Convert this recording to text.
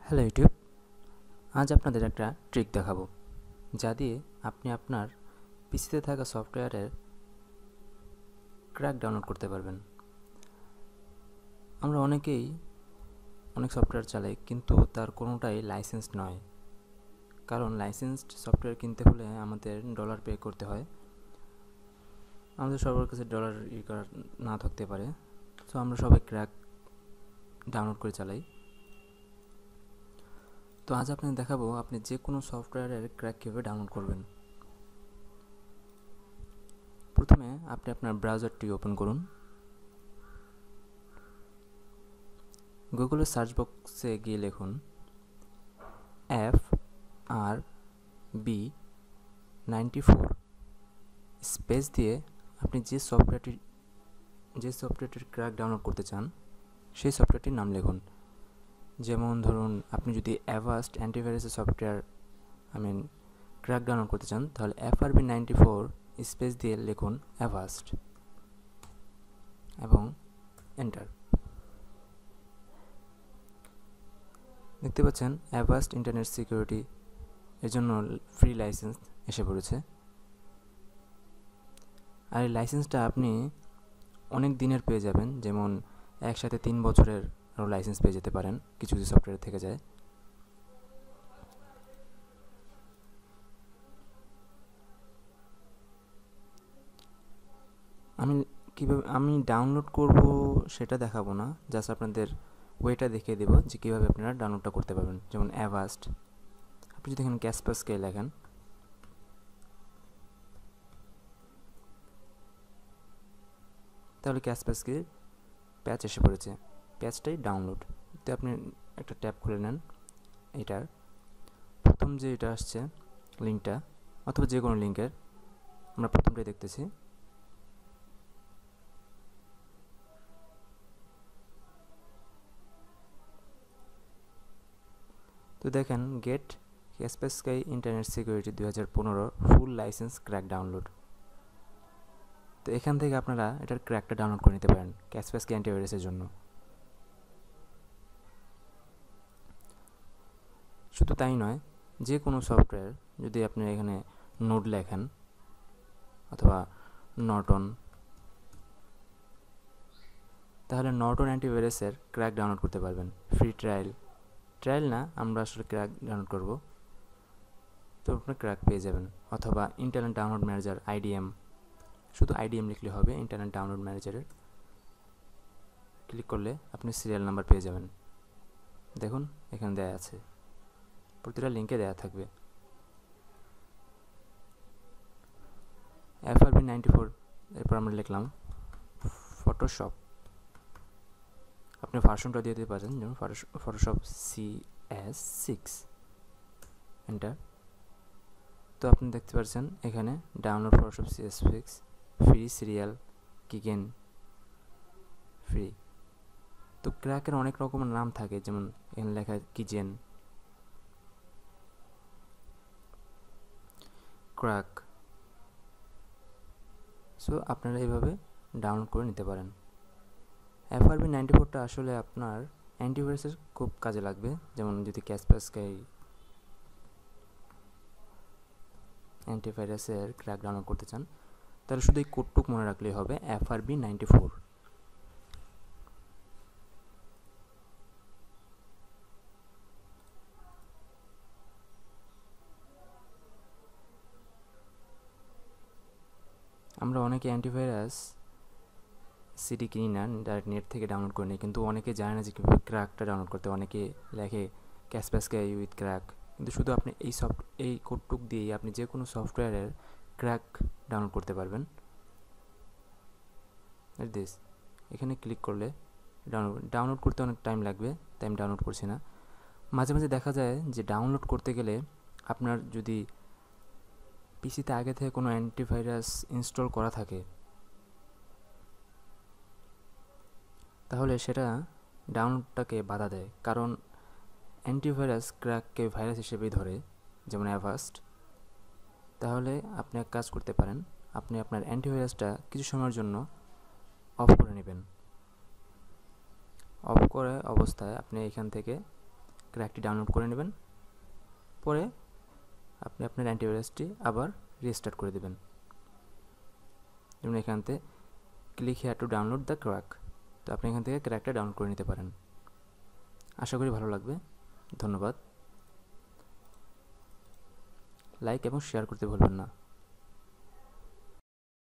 Hello YouTube, আজ আপনাদের একটা ট্রিক দেখাবো যা দিয়ে আপনি আপনার পিসিতে থাকা সফটওয়্যারের ক্র্যাক ডাউনলোড করতে পারবেন। আমরা অনেকেই অনেক সফটওয়্যার চালাই, কিন্তু তার কোনোটাই লাইসেন্সড নয়। কারণ লাইসেন্সড সফটওয়্যার কিনতে হলে আমাদের ডলার পে করতে হয়। আমাদের সবার কাছে ডলার করা না থাকতে পারে, সো আমরা সবাই ক্র্যাক ডাউনলোড করে চালাই। তো আজ আপনাদের দেখাবো আপনি যে কোনো সফটওয়্যারের ক্র্যাক কীভাবে ডাউনলোড করবেন। প্রথমে আপনি আপনার ব্রাউজারটি ওপেন করুন। গুগলের সার্চ বক্সে গিয়ে লিখুন FRB94 স্পেস দিয়ে আপনি যে সফটওয়্যারটির ক্র্যাক ডাউনলোড করতে চান সেই সফটওয়্যারটির নাম লিখুন। যেমন ধরুন, আপনি যদি অ্যাভাস্ট অ্যান্টিভাইরাসের সফটওয়্যার ক্র্যাক ডাউনলোড করতে চান, তাহলে FRB94 স্পেস দিয়ে লিখুন অ্যাভাস্ট এবং এন্টার। দেখতে পাচ্ছেন অ্যাভাস্ট ইন্টারনেট সিকিউরিটি এর জন্য ফ্রি লাইসেন্স এসে পড়েছে। আর এই লাইসেন্সটা আপনি অনেক দিনের পেয়ে যাবেন, যেমন একসাথে 3 বছরের আরও লাইসেন্স পেয়ে যেতে পারেন কিছু কিছু সফটওয়্যার থেকে যায়। আমি ডাউনলোড করব সেটা দেখাবো না, জাস্ট আপনাদের ওয়েটা দেখিয়ে দেবো যে কীভাবে আপনারা ডাউনলোডটা করতে পারবেন। যেমন অ্যাভাস্ট, আপনি যদি এখানে ক্যাসপাসকে লেখেন, তাহলে ক্যাসপাসকে প্যাচ এসে পড়েছে। প্যাচটাই ডাউনলোড। তো আপনি একটা ট্যাব খুলে নেন। এটার প্রথম যে এটা আসছে লিঙ্কটা, অথবা যে কোনো লিঙ্কের, আমরা প্রথমটাই দেখতেছি। তো দেখেন, গেট কাসপারস্কাই ইন্টারনেট সিকিউরিটি 2015 ফুল লাইসেন্স ক্র্যাক ডাউনলোড। তো এখান থেকে আপনারা এটার ক্র্যাকটা ডাউনলোড করে নিতে পারেন কাসপারস্কাই অ্যান্টিভাইরাসের জন্য। শুধু তাই নয়, যে কোনো সফটওয়্যার যদি আপনি এখানে নোড লেখেন অথবা নর্টন, তাহলে নর্টন অ্যান্টিভাইরাসের ক্র্যাক ডাউনলোড করতে পারবেন। ফ্রি ট্রায়াল না, আমরা আসলে ক্র্যাক ডাউনলোড করব, তো আপনি ক্র্যাক পেয়ে যাবেন। অথবা ইন্টারনেট ডাউনলোড ম্যানেজার IDM, শুধু IDM লিখলে হবে। ইন্টারনেট ডাউনলোড ম্যানেজারের ক্লিক করলে আপনি সিরিয়াল নাম্বার পেয়ে যাবেন। দেখুন এখানে দেয়া আছে, প্রতিটা লিঙ্কে দেয়া থাকবে। FRB94, এরপর আমরা লিখলাম ফটোশপ। আপনি ভার্সনটা দিয়ে দিতে পারেন, যেমন ফটোশপ CS6, এন্টার। তো আপনি দেখতে পাচ্ছেন এখানে download Photoshop CS6 free serial keygen free. তো ক্র্যাকের অনেক রকমের নাম থাকে, যেমন এখানে লেখা কিজেন, ক্র্যাক। সো আপনারা এইভাবে ডাউনলোড করে নিতে পারেন। FRB94টা আসলে আপনার অ্যান্টিভাইরাসের খুব কাজে লাগবে। যেমন যদি কাসপারস্কাই অ্যান্টিভাইরাসের ক্র্যাক ডাউনলোড করতে চান, তাহলে শুধু এই কোডটুক মনে রাখলেই হবে, FRB94। আমরা অনেকে অ্যান্টিভাইরাস সিডি কিনি না, ডাইরেক্ট নেট থেকে ডাউনলোড করে নিই, কিন্তু অনেকে জানে না যে কীভাবে ক্র্যাকটা ডাউনলোড করতে। অনেকে লেখে কাসপারস্কাই উইথ ক্র্যাক, কিন্তু শুধু আপনি এই কোডটুক দিয়েই আপনি যে কোনো সফটওয়্যারের ক্র্যাক ডাউনলোড করতে পারবেন। দিস এখানে ক্লিক করলে ডাউনলোড করতে অনেক টাইম লাগবে, তাই আমি ডাউনলোড করছি না। মাঝে মাঝে দেখা যায় যে ডাউনলোড করতে গেলে আপনার যদি পিসিতে আগে থেকে কোনো অ্যান্টিভাইরাস ইনস্টল করা থাকে, তাহলে সেটা ডাউনলোডটাকে বাধা দেয়। কারণ অ্যান্টিভাইরাস ক্র্যাককে ভাইরাস হিসেবেই ধরে, যেমন অ্যাভাস্ট। তাহলে আপনি এক কাজ করতে পারেন, আপনি আপনার অ্যান্টিভাইরাসটা কিছু সময়ের জন্য অফ করে নেবেন। অফ করে অবস্থায় আপনি এখান থেকে ক্র্যাকটি ডাউনলোড করে নেবেন। পরে আপনি আপনার অ্যান্টিভাইরাসটি আবার রিস্টার্ট করে দেবেন। যেমন এখানতে click here to download the crack, তো আপনি এখান থেকে ক্র্যাকটা ডাউনলোড করে নিতে পারেন। আশা করি ভালো লাগবে। ধন্যবাদ। লাইক এবং শেয়ার করতে ভুলবেন না।